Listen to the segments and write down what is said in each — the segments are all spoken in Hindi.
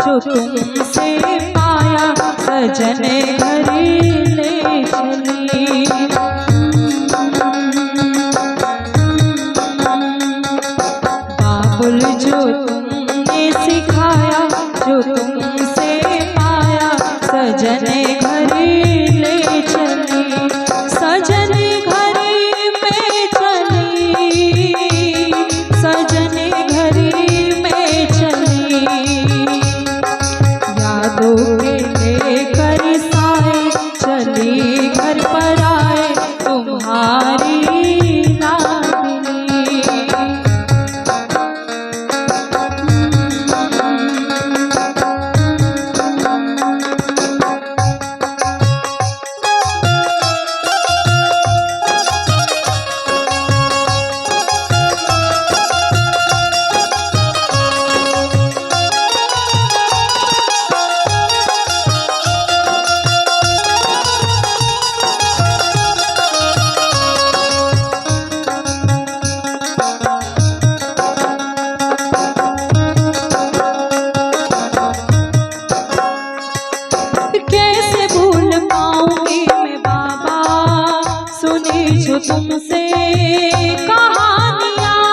जो तुमसे पाया सजन घर ले चली। बाबुल जो तुमने सिखाया जो तुमसे पाया सजन घर ले चली। सजन घर में चली, सजन घर में चली। यादों के लेकर साए चली घर पर आए तुम्हारी लाडली। जो तुमसे कहानियाँ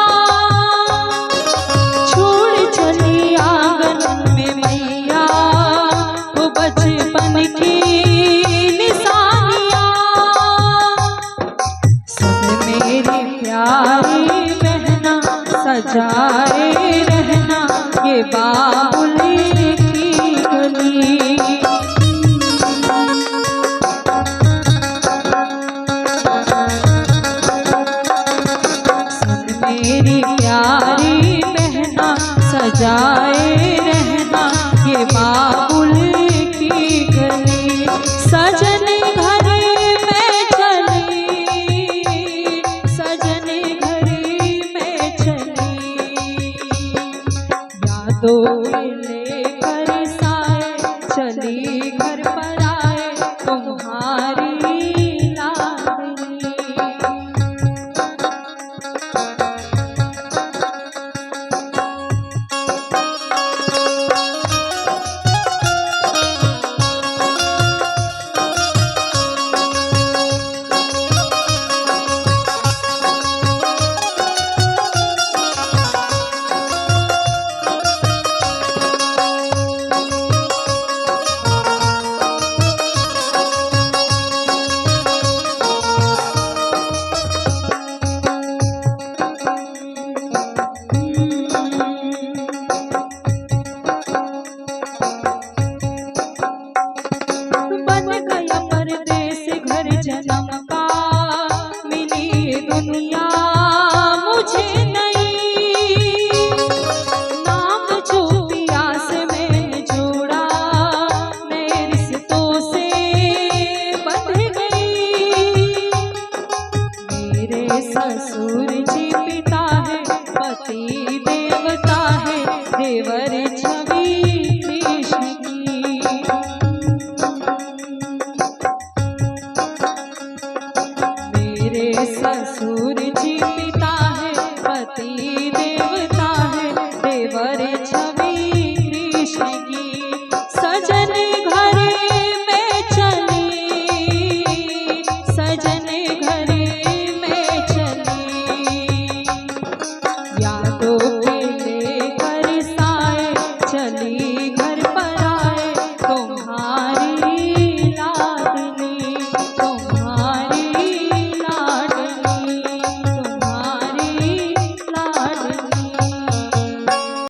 छोड़ चली आंगन में मैया वो बचपन की निशानियाँ। सब मेरी प्यारी बहना सजाए रहना ये बाबुल की गली। मेरी प्यारी बहना सजाए रहना ये बाबुल की गली। सजन घर में चली, सजन घर में चली। यादों के लेकर साए चली